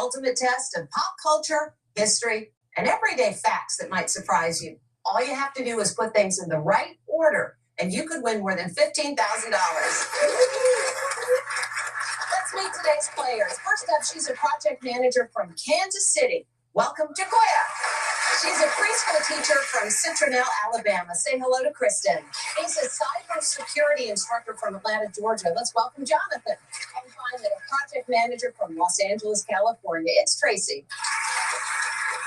ultimate test of pop culture, history, and everyday facts that might surprise you. All you have to do is put things in the right order, and you could win more than $15,000. Let's meet today's players. First up, she's a project manager from Kansas City. Welcome, Jacoya. She's a preschool teacher from Citronelle, Alabama. Say hello to Kristen. He's a cybersecurity instructor from Atlanta, Georgia. Let's welcome Jonathan. And finally, a project manager from Los Angeles, California. It's Tracy.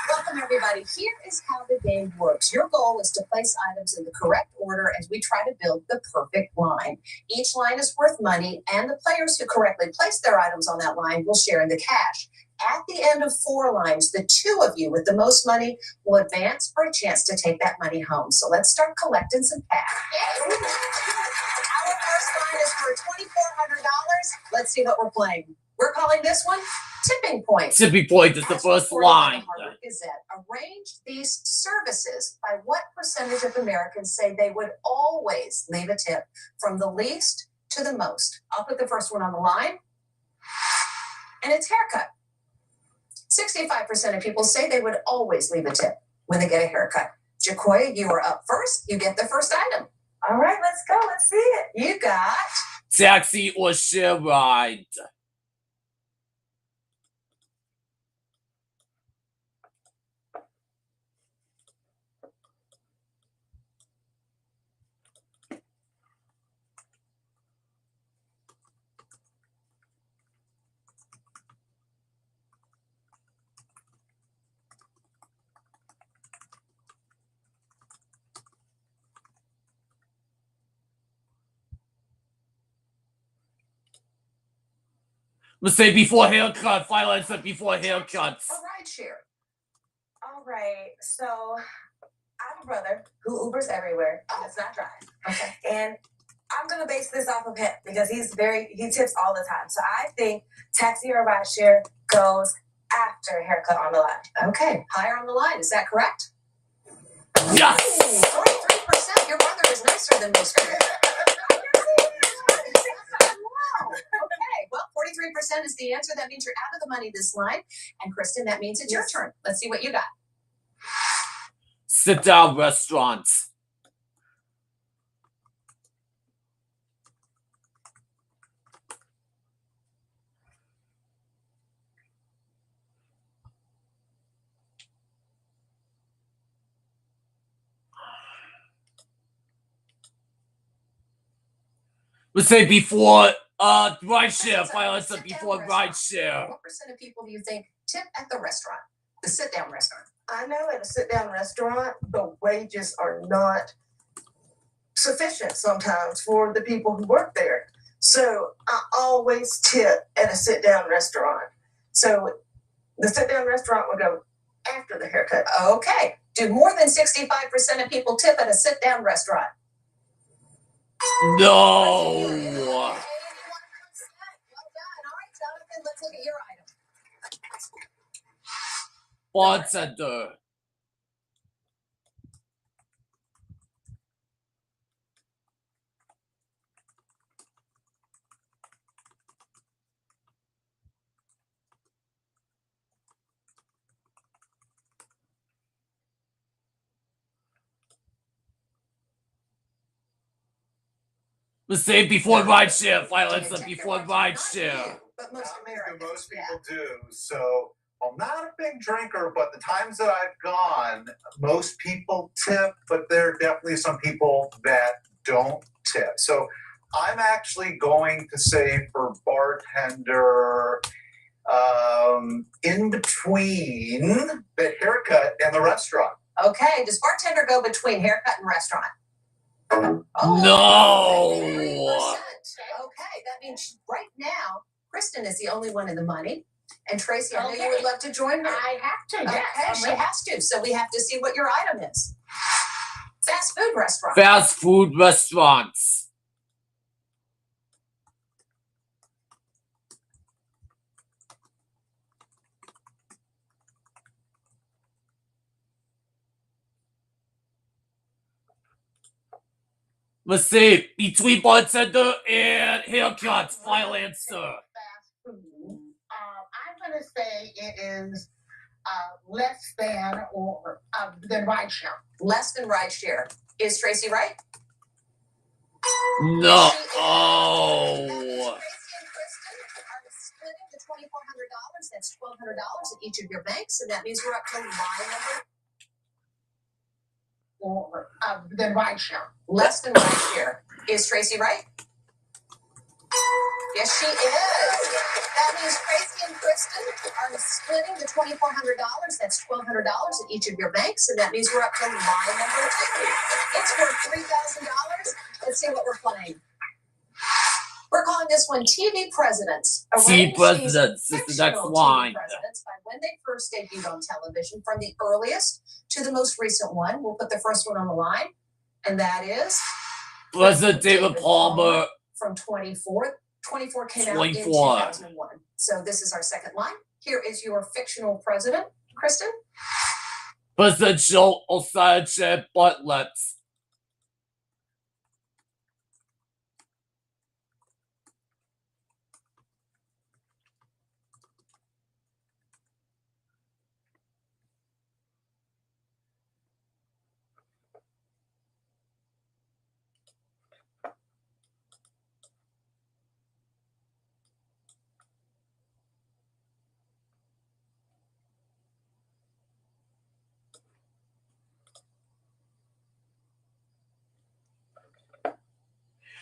Welcome, everybody. Here is how the game works. Your goal is to place items in the correct order as we try to build the perfect line. Each line is worth money, and the players who correctly place their items on that line will share in the cash. At the end of 4 lines, the 2 of you with the most money will advance for a chance to take that money home. So let's start collecting some cash. Our first line is for $2,400. Let's see what we're playing. We're calling this one Tipping Point. Tipping Point is the first line. Harvard Gazette arranged these services by what percentage of Americans say they would always leave a tip from the least to the most. I'll put the first one on the line. And it's haircut. 65% of people say they would always leave a tip when they get a haircut. Jacoya, you are up first. You get the first item. All right, let's go. Let's see it. You got taxi or share ride. Let's say before haircut, final answer before haircuts. A ride share. All right, so I have a brother who Ubers everywhere. Does not drive. Okay. And I'm gonna base this off of him because he tips all the time. So I think taxi or ride share goes after haircut on the line. Okay, higher on the line. Is that correct? Yes. 43%. Your brother is nicer than most of you. Okay, well, 43% is the answer. That means you're out of the money this line. And Kristen, that means it's your turn. Let's see what you got. Sit down restaurants. Let's say before ride share, final answer before ride share. What percent of people do you think tip at the restaurant, the sit-down restaurant? I know at a sit-down restaurant, the wages are not sufficient sometimes for the people who work there. So I always tip at a sit-down restaurant. So the sit-down restaurant will go after the haircut. Okay. Do more than 65% of people tip at a sit-down restaurant? No. Well done. All right, Jonathan, let's look at your item. Bartender. Let's say before ride share, final answer before ride share. But most Americans, most people do. So I'm not a big drinker, but the times that I've gone, most people tip, but there are definitely some people that don't tip. So I'm actually going to say for bartender, in between the haircut and the restaurant. Okay, does bartender go between haircut and restaurant? No. 33%. Okay, that means right now, Kristen is the only one in the money. And Tracy, I know you would love to join her. I have to, Okay, yes. she has to. So we have to see what your item is. Fast food restaurant. Fast food restaurants. Let's see, between bartender and haircuts, final answer. Fast food. I'm going to say it is less than or than rideshare. Less than rideshare. Is Tracy right? No. She is. Oh. That means Tracy and Kristen are splitting the $2,400. That's $1,200 in each of your banks, and that means we're up to line number. Or than rideshare. Less than rideshare. Is Tracy right? Yes, she is. That means Tracy and Kristen are splitting the $2,400. That's $1,200 in each of your banks, and that means we're up to line number 2. It's worth $3,000. Let's see what we're playing. We're calling this one TV Presidents. TV Arrange Presidents these is the next fictional line. TV presidents by when they first debuted on television, from the earliest to the most recent one. We'll put the first one on the line, and that is President David Palmer. from 24. 24 came out in 24. 2001. So this is our second line. Here is your fictional president, Kristen. Presidential Osage Butlets.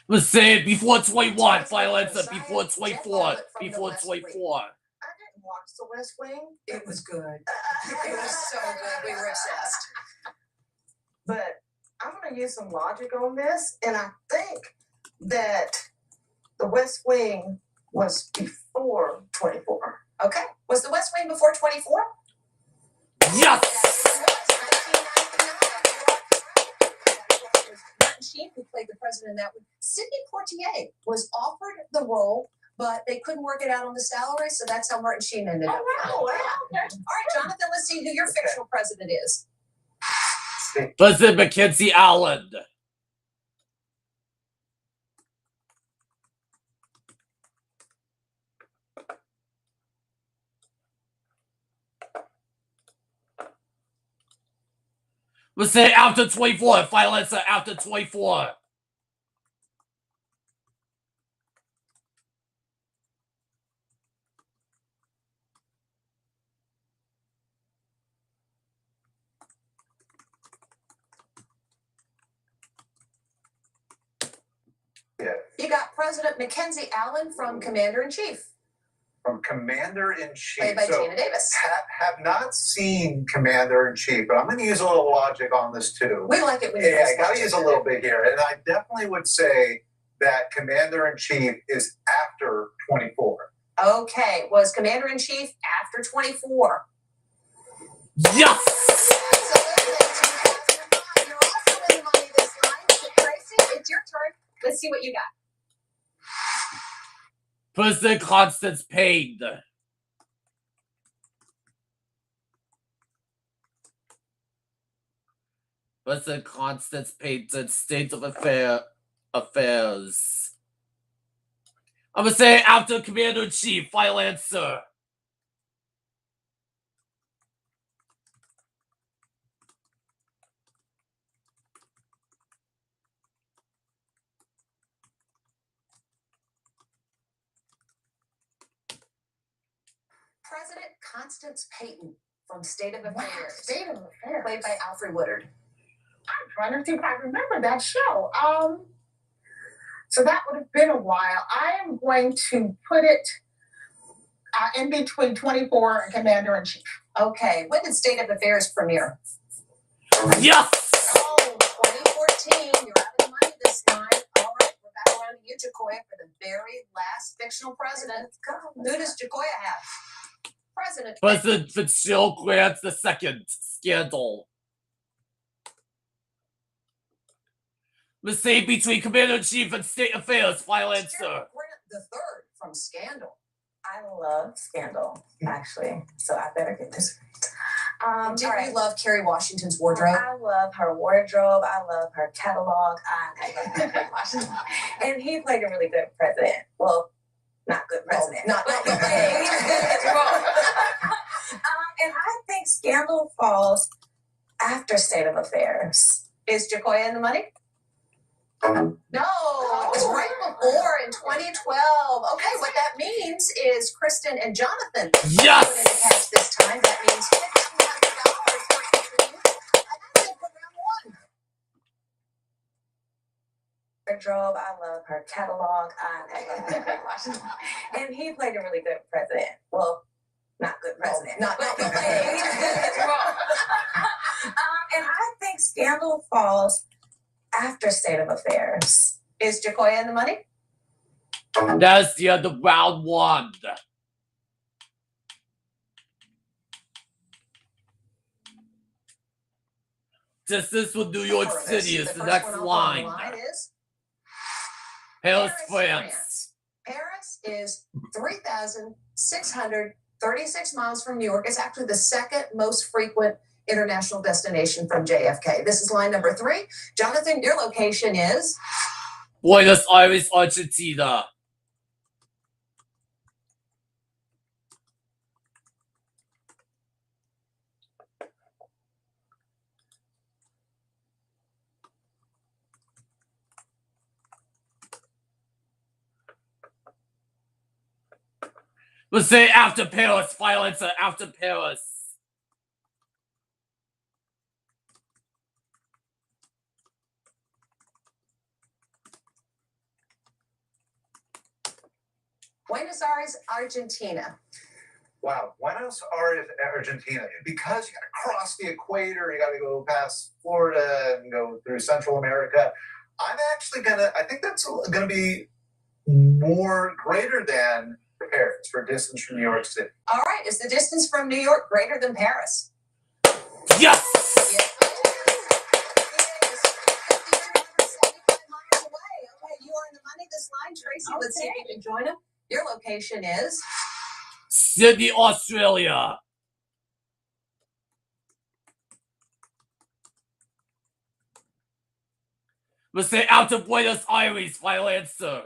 Let's say it before 21. Final answer before 24. Before 24. I didn't watch The West Wing. It was good. It was so good. We were obsessed. But I'm going to use some logic on this, and I think that The West Wing was before 24. Okay. Was the West Wing before 24? Yes! Martin Sheen, who played the president in that one. Sidney Poitier was offered the role, but they couldn't work it out on the salary, so that's how Martin Sheen ended up. Oh, wow. All right, Jonathan, let's see who your fictional president is. President Mackenzie Allen. Let's say after 24. Final answer after 24. Yeah. You got President Mackenzie Allen from Commander-in-Chief, From Commander-in-Chief. played by So Gina Davis. have not seen Commander-in-Chief, but I'm going to use a little logic on this too. We like it when you Yeah, I use got to logic. use a little bit here. And I definitely would say that Commander-in-Chief is after 24. Okay, was Commander-in-Chief after 24? Yes! Absolutely. 2005. You're also in the money this line. So Tracy, it's your turn. Let's see what you got. President Constance Payne. President Constance Payne said State of Affairs. I'm gonna say after Commander-in-Chief. Final answer. President Constance Payton from State of Wow, Affairs, State of Affairs. played by Alfred Woodard. I'm trying to think I remember that show. So that would have been a while. I am going to put it in between 24 and Commander-in-Chief. Okay, when did State of Affairs premiere? Yes! Oh, 2014. You're out of the money this time. All right, we're back around to you, Jacoya, for the very last fictional president. Who does Jacoya have? President Fitzgerald Grant II. Scandal. Let's say between Commander-in-Chief and State Affairs. Final answer. Fitzgerald Grant III from Scandal. I love Scandal, actually, so I better get this right. Do all right. you love Kerry Washington's wardrobe? I love her wardrobe. I love her catalog. I love Kerry Washington. And he played a really good president. Well, not good president. Not But good. and I think scandal falls after state of affairs. Is Jacoya in the money? No, it was right before in 2012. Okay, what that means is Kristen and Jonathan Yes! put in the cash this time. That means $1,500 for each of you. That's it for round one. Wardrobe, I love her catalog. I love her. And he played a really good president. Well, not good president. Not but good. and I think scandal falls after state of affairs. Is Jacoya in the money? That's the end of round one. Distance with New York City is the first next one up on line. the line is Paris, France. Paris is 3,636 miles from New York. It's actually the second most frequent international destination from JFK. This is line number 3. Jonathan, your location is? Buenos Aires, Argentina. Let's say after Paris, violence after Paris. Buenos Aires, Argentina. Wow, Buenos Aires, Argentina. Because you got to cross the equator, you got to go past Florida and go through Central America. I'm actually I think that's gonna be greater than Paris for distance from New York City. All right, is the distance from New York greater than Paris? Yes! Yes, it is. 5,275 miles away. Okay, you are in the money this line. Tracy, let's see if you can join him. Your location is? Sydney, Australia. Let's say after Buenos Aires, final answer.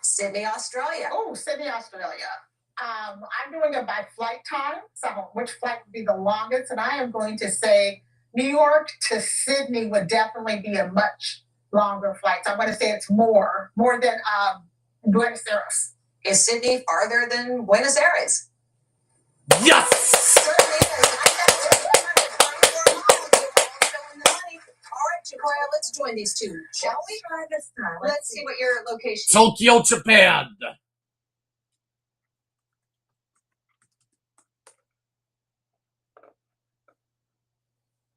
Sydney, Australia. Oh, Sydney, Australia. I'm doing it by flight time, so which flight would be the longest? And I am going to say New York to Sydney would definitely be a much longer flight. So I'm going to say it's more than Buenos Aires. Is Sydney farther than Buenos Aires? Yes! Certainly is. 9,224 miles. You're also in the money. All right, Jacoya, let's join these two, shall we? Try this time. Let's see what your location is. Tokyo, Japan.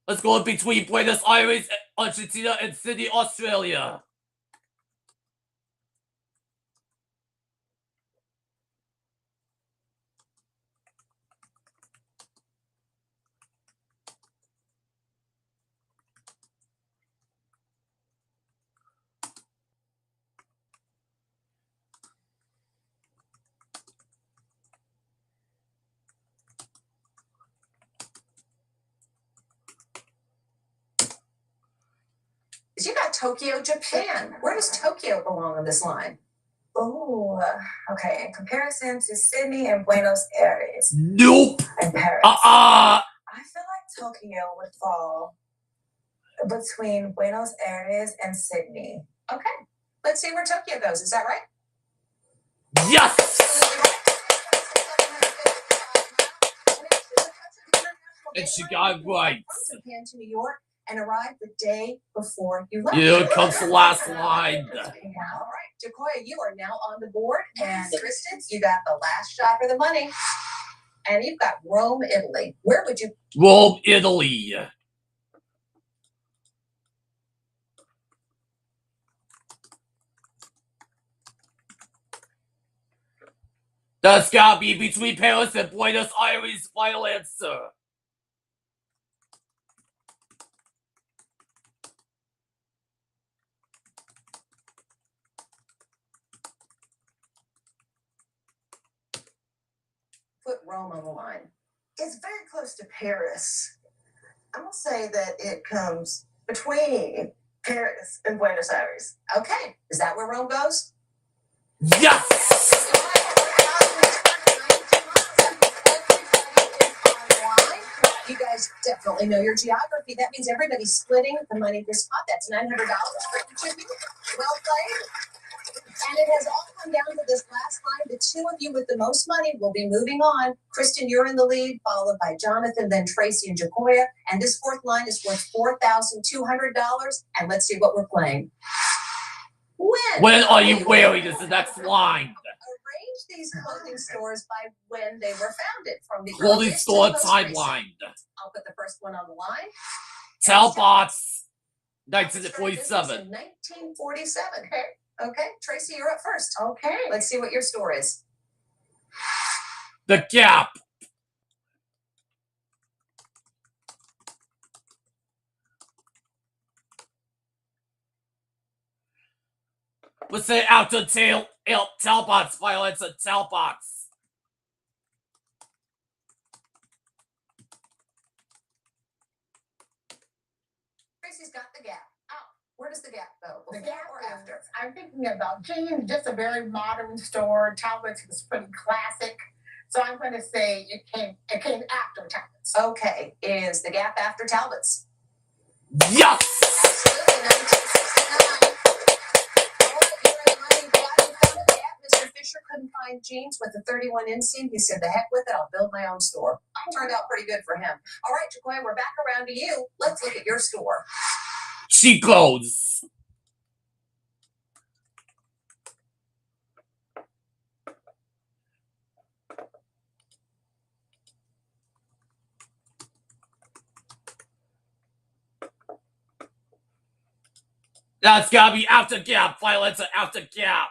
Let's go between Buenos Aires, Argentina, and Sydney, Australia. You got Tokyo, Japan. Where does Tokyo belong on this line? Oh, okay. In comparison to Sydney and Buenos Aires Nope. and Paris, Uh-uh. I feel like Tokyo would fall between Buenos Aires and Sydney. Okay, let's see where Tokyo goes. Is that right? Yes! And she got right. From Japan to New York and arrived the day before you left. Here comes the last line. All right, Jacoya, you are now on the board, and Kristen, you got the last shot for the money, and you've got Rome, Italy. Where would you? Rome, Italy. That's gotta be between Paris and Buenos Aires, final answer. Rome on the line? It's very close to Paris. I'm gonna say that it comes between Paris and Buenos Aires. Okay, is that where Rome goes? Yes! You guys definitely know your geography. That means everybody's splitting the money this pot. That's $900 for each of you. Well played. And it has all come down to this last line. The two of you with the most money will be moving on. Kristen, you're in the lead, followed by Jonathan, then Tracy and Jacoya. And this fourth line is worth $4,200. And let's see what we're playing. When are you wearing this? The next line. Arrange these clothing stores by when they were founded. From the Clothing earliest to store the most recent. timeline. I'll put the first one on the line. Talbots, Started business 1947. in 1947. Okay, Tracy, you're up first. Okay. Let's see what your store is. The Gap. Let's say after Talbots, violence and Talbots. Tracy's got the Gap. Oh, where does the Gap go? The Before Gap or is- after? I'm thinking about jeans, just a very modern store. Talbot's was pretty classic. So I'm going to say it came after Talbot's. Okay, is the Gap after Talbot's? Yes! Absolutely, 1969. All right, you're in the money. Glad you found the Gap. Mr. Fisher couldn't find jeans with a 31 inseam. He said, the heck with it, I'll build my own store. Turned out pretty good for him. All right, Jacoya, we're back around to you. Let's look at your store. Chico's. That's gotta be after Gap, violence and after Gap.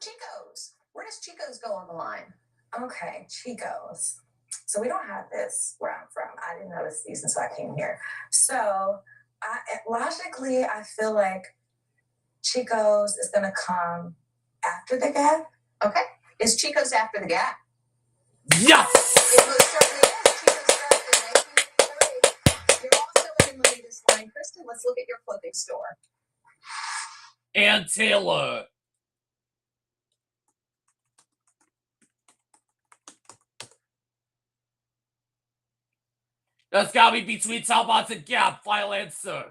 Chico's. Where does Chico's go on the line? Okay, Chico's. So we don't have this where I'm from. I didn't notice these until I came here. So logically, I feel like Chico's is gonna come after the Gap. Okay, is Chico's after the Gap? Yes! It most certainly is. Chico's started in 1983. You're also in the money this line. Kristen, let's look at your clothing store. And Taylor. That's gotta be between Talbots and Gap, final answer.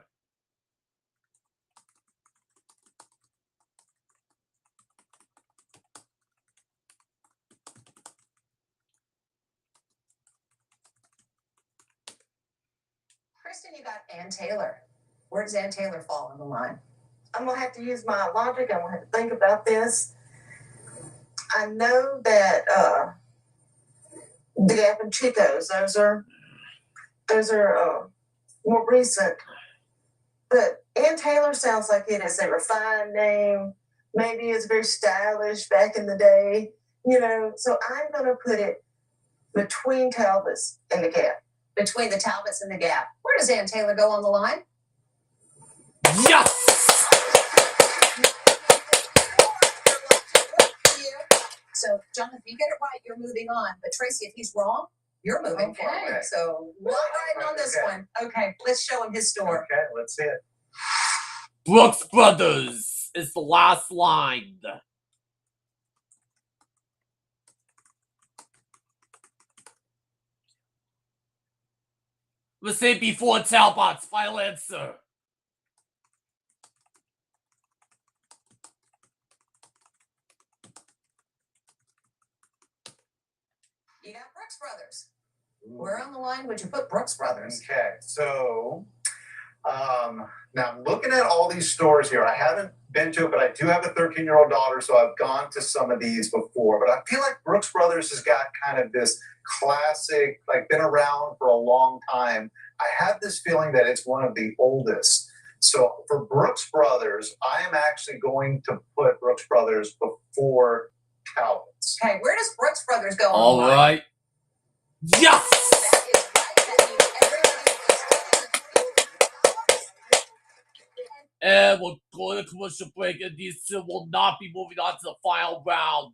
Kristen, you got Ann Taylor. Where does Ann Taylor fall on the line? I'm gonna have to use my logic. I'm gonna have to think about this. I know that the Gap and Chico's, those are more recent. But Ann Taylor sounds like it is a refined name. Maybe it's very stylish back in the day, you know. So I'm gonna put it between Talbot's and the Gap. Between the Talbots and the Gap. Where does Ann Taylor go on the line? Yes! So, Jonathan, if you get it right, you're moving on. But Tracy, if he's wrong, you're moving Okay. forward. So, not riding on this Okay. one. Okay, let's show him his store. Okay, let's see it. Brooks Brothers is the last line. Let's say before Talbots, final answer. You got Brooks Brothers. Where on the line would you put Brooks Brothers? Okay, so now I'm looking at all these stores here. I haven't been to it, but I do have a 13-year-old daughter, so I've gone to some of these before. But I feel like Brooks Brothers has got kind of this classic, like been around for a long time. I have this feeling that it's one of the oldest. So for Brooks Brothers, I am actually going to put Brooks Brothers before Talbot's. Okay, where does Brooks Brothers go on All the line? right. Yes! That is right. That means everybody is And we're going to commercial break, and these two will not be moving on to the final round.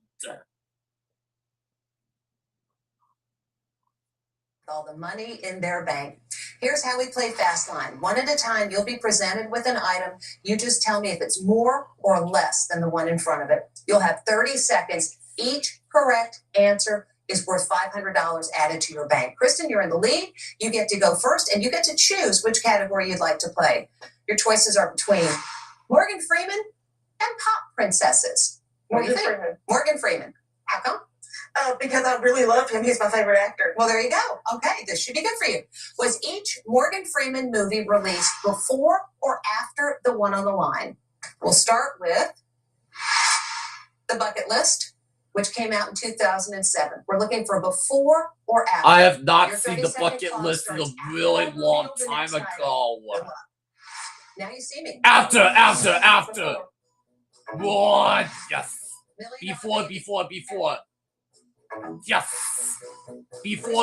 All the money in their bank. Here's how we play Fast Line. One at a time, you'll be presented with an item. You just tell me if it's more or less than the one in front of it. You'll have 30 seconds. Each correct answer is worth $500 added to your bank. Kristen, you're in the lead. You get to go first, and you get to choose which category you'd like to play. Your choices are between Morgan Freeman and pop princesses. What do you think? Morgan Freeman. How come? Because I really love him. He's my favorite actor. Well, there you go. Okay, this should be good for you. Was each Morgan Freeman movie released before or after the one on the line? We'll start with The Bucket List, which came out in 2007. We're looking for before or after. I have not Your seen The 30-second Bucket clock List in a starts really after long the time next item. ago. Good luck. Now you see me. After. Before. What? Yes. $1 Before. Yes. Before.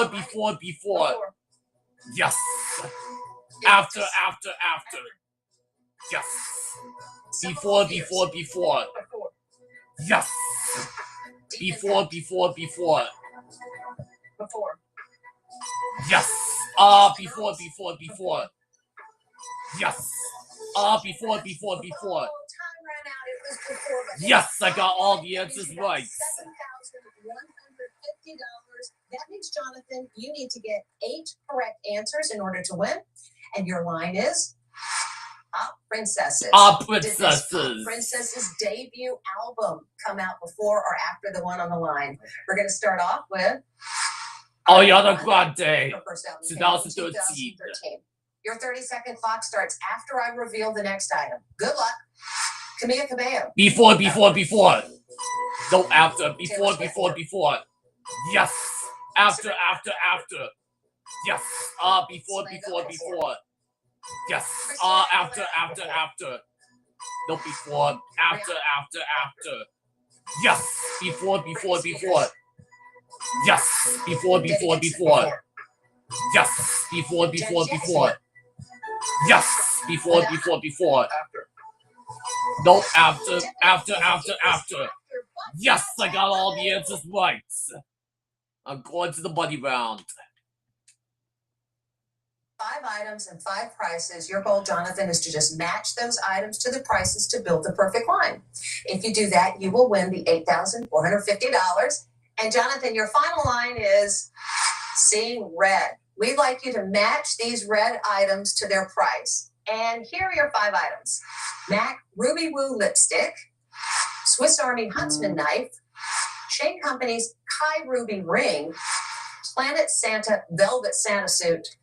Yes. After. Yes. Before. Yes. Before. Before. Yes. Before. Yes. Before. Time ran out. It was before. But Yes, I got all the answers You got right. $7,150. That means, Jonathan, you need to get 8 correct answers in order to win. And your line is Pop Princesses. Did this Pop Princesses debut album come out before or after the one on the line? We're going to start off with Ariana Grande, her first album came out in 2013. Your 30-second clock starts after I reveal the next item. Good luck. Camila Cabello. Before. No, after. Before. Yes. After. Yes. Before. Yes. After. No, before. After. Yes. Before. Yes. Before. Yes. Before. Yes. Before. After. No, after. Yes, I got all the answers right. I'm going to the money round. 5 items and 5 prices. Your goal, Jonathan, is to just match those items to the prices to build the perfect line. If you do that, you will win the $8,450. And Jonathan, your final line is seeing red. We'd like you to match these red items to their price. And here are your 5 items. MAC Ruby Woo lipstick, Swiss Army Huntsman knife, Shane Company's Kai Ruby ring, Planet Santa velvet Santa suit,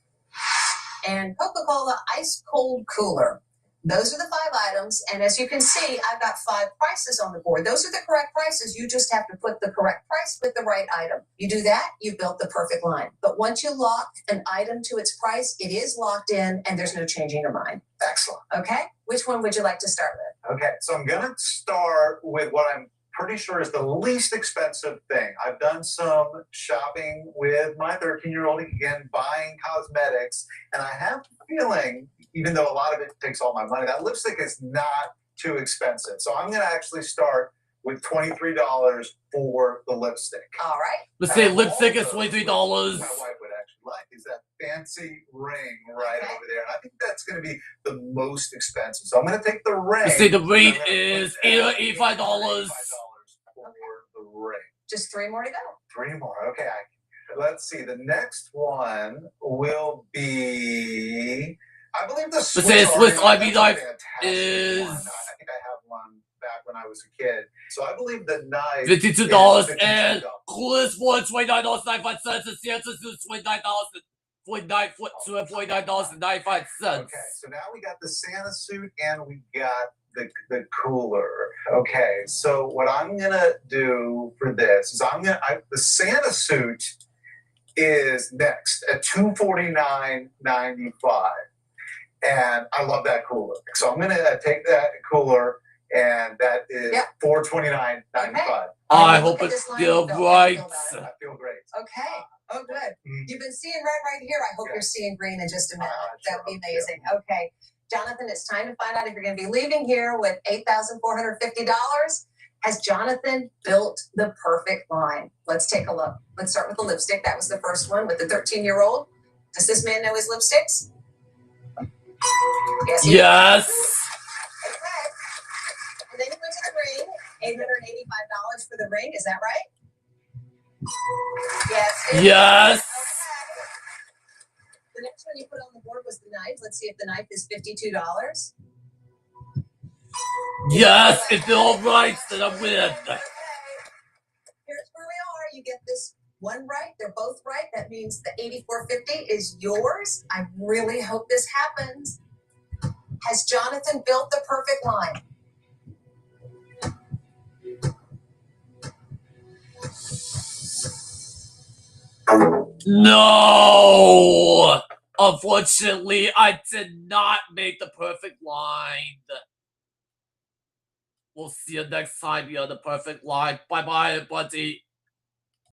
and Coca-Cola ice cold cooler. Those are the 5 items, and as you can see, I've got 5 prices on the board. Those are the correct prices. You just have to put the correct price with the right item. You do that, you built the perfect line. But once you lock an item to its price, it is locked in, and there's no changing your mind. Excellent. Okay? Which one would you like to start with? Okay, so I'm going to start with what I'm pretty sure is the least expensive thing. I've done some shopping with my 13-year-old, again, buying cosmetics, and I have a feeling, even though a lot of it takes all my money, that lipstick is not too expensive. So I'm going to actually start with $23 for the lipstick. All right. Let's say lipstick is $23. My wife would actually like is that fancy ring right over there. And I think that's going to be the most expensive. So I'm going to take the ring. Let's say the rate is $85. For the ring. Just 3 more to go. 3 more. Okay. Let's see. The next one will be, I believe the Swiss Army knife is. is I think I have one back when I was a kid. So I believe the knife $52 is and $52. Clueless for $29.95 and Santa Suit $49.95. Okay, so now we got the Santa suit and we got the cooler. Okay, so what I'm gonna do for this is the Santa suit is next at $249.95, and I love that cooler. So I'm gonna take that cooler, and that is $429.95. Okay. I hope it's still right. I feel great. Okay. Oh, good. You've been seeing red right here. I hope you're seeing green in just a minute. That would be amazing. Okay. Jonathan, it's time to find out if you're going to be leaving here with $8,450. Has Jonathan built the perfect line? Let's take a look. Let's start with the lipstick. That was the first one with the 13-year-old. Does this man know his lipsticks? Yes. Yes. Okay. And then you went to the ring. $885 for the ring. Is that right? Yes. Yes. Okay. The next one you put on the board was the knife. Let's see if the knife is $52. Yes, if they're all right, then I win. Here's where we are. You get this one right. They're both right. That means the $8,450 is yours. I really hope this happens. Has Jonathan built the perfect line? No! Unfortunately, I did not make the perfect line. We'll see you next time, you're the perfect line. Bye-bye, everybody.